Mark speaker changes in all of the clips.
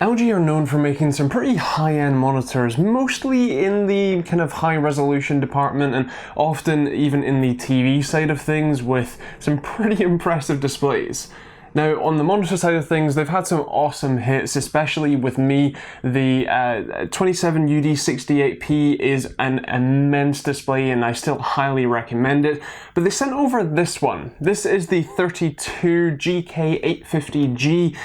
Speaker 1: LG are known for making some pretty high-end monitors, mostly in the kind of high-resolution department and often even in the TV side of things with some pretty impressive displays. Now, on the monitor side of things, they've had some awesome hits, especially with me. The 27UD68P is an immense display and I still highly recommend it. But they sent over this one. This is the 32GK850G.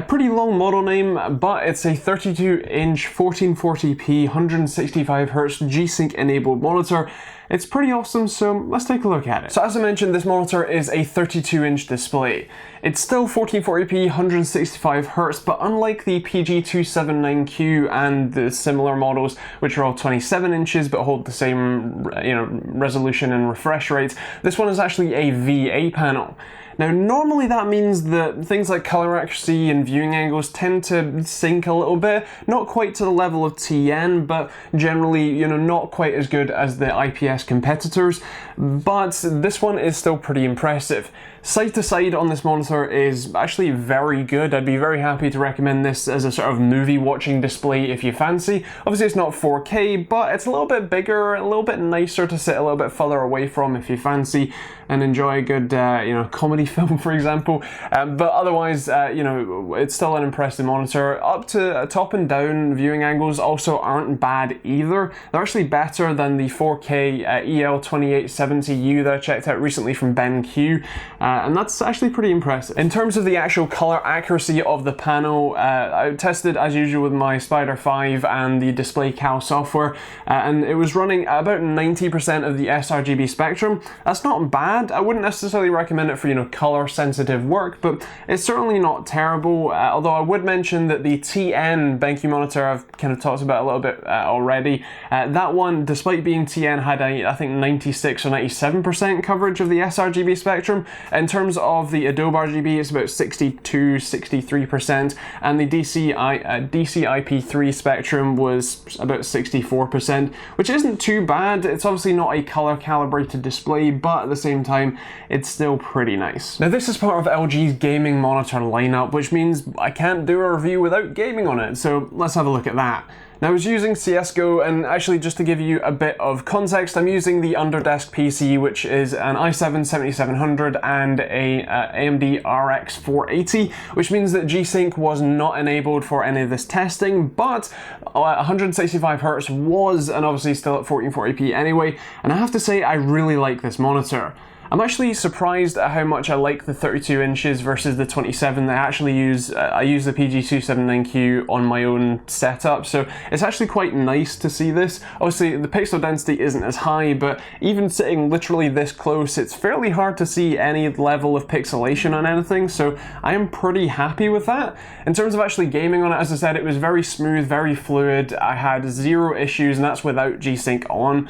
Speaker 1: Pretty long model name, but it's a 32-inch 1440p 165Hz Gsync enabled monitor. It's pretty awesome, so let's take a look at it. So as I mentioned, this monitor is a 32-inch display. It's still 1440p 165Hz, but unlike the PG279Q and the similar models, which are all 27 inches but hold the same resolution and refresh rates, this one is actually a VA panel. Now, normally that means that things like color accuracy and viewing angles tend to sink a little bit, not quite to the level of TN, but generally, not quite as good as the IPS competitors, but this one is still pretty impressive. Side to side on this monitor is actually very good. I'd be very happy to recommend this as a sort of movie watching display if you fancy. Obviously it's not 4K, but it's a little bit bigger, a little bit nicer to sit a little bit further away from if you fancy and enjoy a good comedy film, for example. But otherwise, it's still an impressive monitor. Up to top and down viewing angles also aren't bad either. They're actually better than the 4K EL2870U that I checked out recently from BenQ. And that's actually pretty impressive. In terms of the actual color accuracy of the panel, I tested as usual with my Spider 5 and the Display Cal software, and it was running about 90% of the sRGB spectrum. That's not bad. I wouldn't necessarily recommend it for color sensitive work, but it's certainly not terrible. Although I would mention that the TN BenQ monitor I've kind of talked about a little bit already. That one, despite being TN, had I think 96 or 97% coverage of the sRGB spectrum. In terms of the Adobe RGB, it's about 62-63%, and the DCI-P3 spectrum was about 64%, which isn't too bad. It's obviously not a color calibrated display, but at the same time, it's still pretty nice. Now, this is part of LG's gaming monitor lineup, which means I can't do a review without gaming on it, so let's have a look at that. Now, I was using CSGO, and actually just to give you a bit of context, I'm using the Underdesk PC, which is an i7-7700 and a AMD RX 480, which means that G-Sync was not enabled for any of this testing, but 165Hz was, and obviously still at 1440p anyway, and I have to say I really like this monitor. I'm actually surprised at how much I like the 32 inches versus the 27 that I actually use. I use the PG279Q on my own setup, so it's actually quite nice to see this. Obviously, the pixel density isn't as high, but even sitting literally this close, it's fairly hard to see any level of pixelation on anything, so I am pretty happy with that. In terms of actually gaming on it, as I said, it was very smooth, very fluid. I had zero issues, and that's without G-Sync on,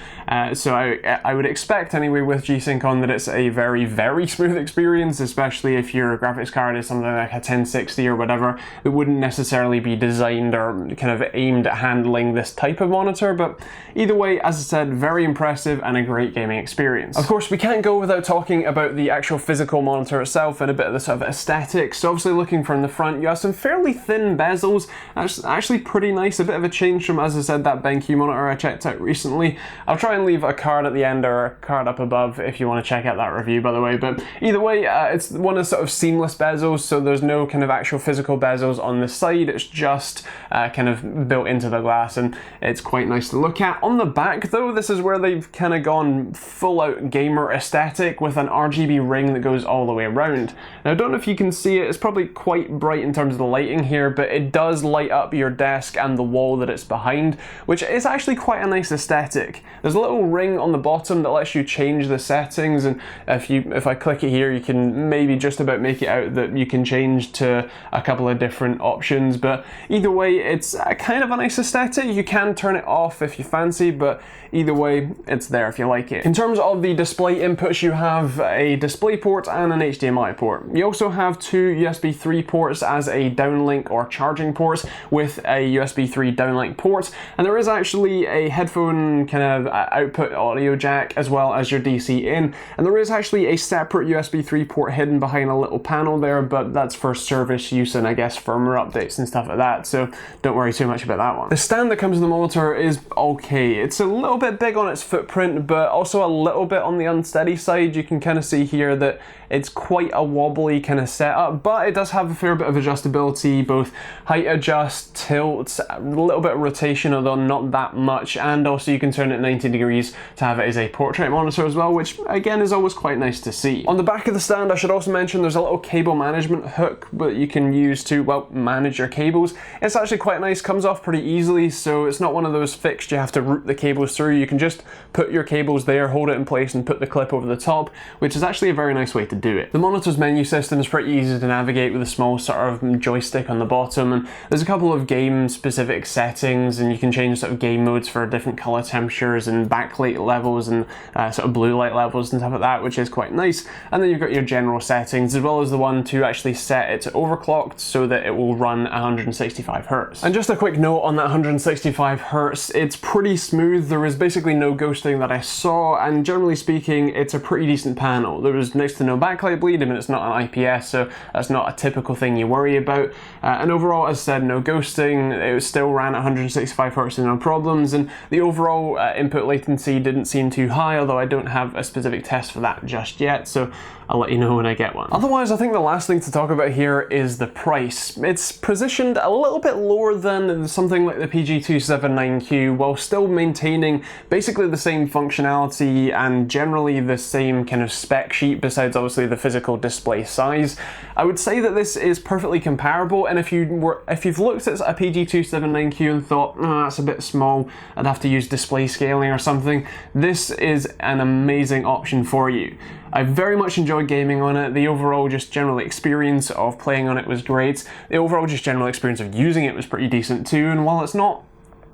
Speaker 1: so I would expect anyway with G-Sync on that it's a very, very smooth experience, especially if your graphics card is something like a 1060 or whatever. It wouldn't necessarily be designed or kind of aimed at handling this type of monitor, but either way, as I said, very impressive and a great gaming experience. Of course, we can't go without talking about the actual physical monitor itself and a bit of the sort of aesthetics. So obviously looking from the front, you have some fairly thin bezels. That's actually pretty nice, a bit of a change from, as I said, that BenQ monitor I checked out recently. I'll try and leave a card at the end or a card up above if you want to check out that review, by the way, but either way, it's one of sort of seamless bezels, so there's no kind of actual physical bezels on the side. It's just kind of built into the glass, and it's quite nice to look at. On the back though, this is where they've kind of gone full out gamer aesthetic with an RGB ring that goes all the way around. Now, I don't know if you can see it, it's probably quite bright in terms of the lighting here, but it does light up your desk and the wall that it's behind, which is actually quite a nice aesthetic. There's a little ring on the bottom that lets you change the settings, and if I click it here, you can maybe just about make it out that you can change to a couple of different options, but either way, it's kind of a nice aesthetic. You can turn it off if you fancy, but either way, it's there if you like it. In terms of the display inputs, you have a display port and an HDMI port. You also have two USB 3 ports as a downlink or charging ports with a USB 3 downlink port, and there is actually a headphone kind of output audio jack as well as your DC in, and there There is actually a separate USB 3 port hidden behind a little panel there, but that's for service use and I guess firmware updates and stuff like that, so don't worry too much about that one. The stand that comes with the monitor is okay. It's a little bit big on its footprint, but also a little bit on the unsteady side. You can kind of see here that it's quite a wobbly kind of setup, but it does have a fair bit of adjustability, both height adjust, tilt, a little bit of rotation, although not that much, and also you can turn it 90 degrees to have it as a portrait monitor as well, which again is always quite nice to see. On the back of the stand, I should also mention there's a little cable management hook that you can use to, well, manage your cables. It's actually quite nice, comes off pretty easily, so it's not one of those fixed you have to route the cables through. You can just put your cables there, hold it in place, and put the clip over the top, which is actually a very nice way to do it. The monitor's menu system is pretty easy to navigate with a small sort of joystick on the bottom, and there's a couple of game specific settings, and you can change sort of game modes for different color temperatures and backlight levels and sort of blue light levels and stuff like that, which is quite nice. And then you've got your general settings, as well as the one to actually set it to overclocked so that it will run 165 Hz. And just a quick note on that 165 Hz, it's pretty smooth. There is basically no ghosting that I saw, and generally speaking, it's a pretty decent panel. There was next to no backlight bleed. I mean, it's not an IPS, so that's not a typical thing you worry about. And overall, as I said, no ghosting. It still ran at 165 Hz no problems, and the overall input latency didn't seem too high, although I don't have a specific test for that just yet, so I'll let you know when I get one. Otherwise, I think the last thing to talk about here is the price. It's positioned a little bit lower than something like the PG279Q, while still maintaining basically the same functionality and generally the same kind of spec sheet, besides obviously the physical display size. I would say that this is perfectly comparable, and if you've looked at a PG279Q and thought, oh, that's a bit small, I'd have to use display scaling or something, this is an amazing option for you. I very much enjoyed gaming on it. The overall just general experience of playing on it was great. The overall just general experience of using it was pretty decent too, and while it's not,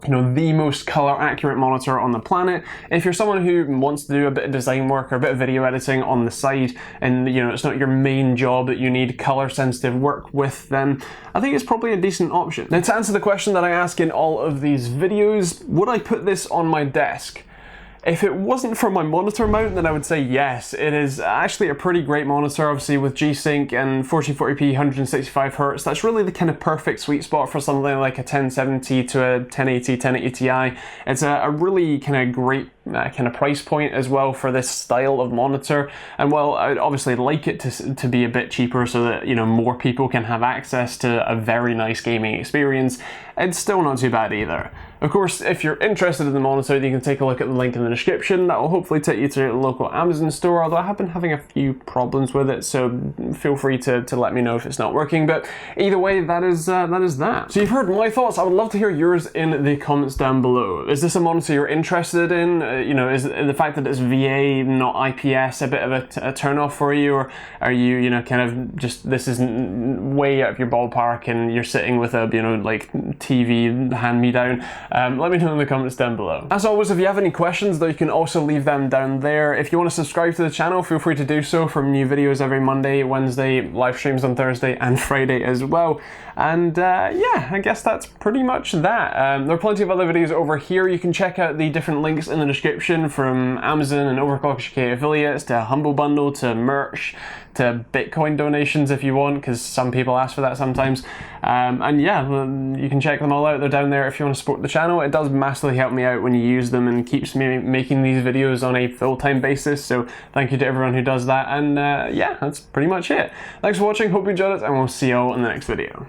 Speaker 1: you know, the most color accurate monitor on the planet, if you're someone who wants to do a bit of design work or a bit of video editing on the side, and you know, it's not your main job that you need color sensitive work with, then I think it's probably a decent option. Now, to answer the question that I ask in all of these videos, would I put this on my desk? If it wasn't for my monitor mount, then I would say yes. It is actually a pretty great monitor, obviously with G-Sync and 1440p 165Hz. That's really the kind of perfect sweet spot for something like a 1070 to a 1080, 1080 Ti. It's a really kind of great kind of price point as well for this style of monitor. And well, I'd obviously like it to be a bit cheaper so that, you know, more people can have access to a very nice gaming experience. It's still not too bad either. Of course, if you're interested in the monitor, you can take a look at the link in the description. That will hopefully take you to a local Amazon store, although I have been having a few problems with it, so feel free to let me know if it's not working. But either way, that is that. So you've heard my thoughts. I would love to hear yours in the comments down below. Is this a monitor you're interested in? You know, is the fact that it's VA, not IPS, a bit of a turn off for you, or are you, you know, kind of just, this is way out of your ballpark and you're sitting with a, you know, like TV hand-me-down? Let me know in the comments down below. As always, if you have any questions, though, you can also leave them down there. If you want to subscribe to the channel, feel free to do so, from new videos every Monday, Wednesday, live streams on Thursday and Friday as well. And yeah, I guess that's pretty much that. There are plenty of other videos over here. You can check out the different links in the description, from Amazon and Overclock affiliates to Humble Bundle to merch to Bitcoin donations if you want, because some people ask for that sometimes. And yeah, you can check them all out. They're down there if you want to support the channel. It does massively help me out when you use them and keeps me making these videos on a full-time basis. So thank you to everyone who does that. And yeah, that's pretty much it. Thanks for watching. Hope you enjoyed it, and we'll see you all in the next video.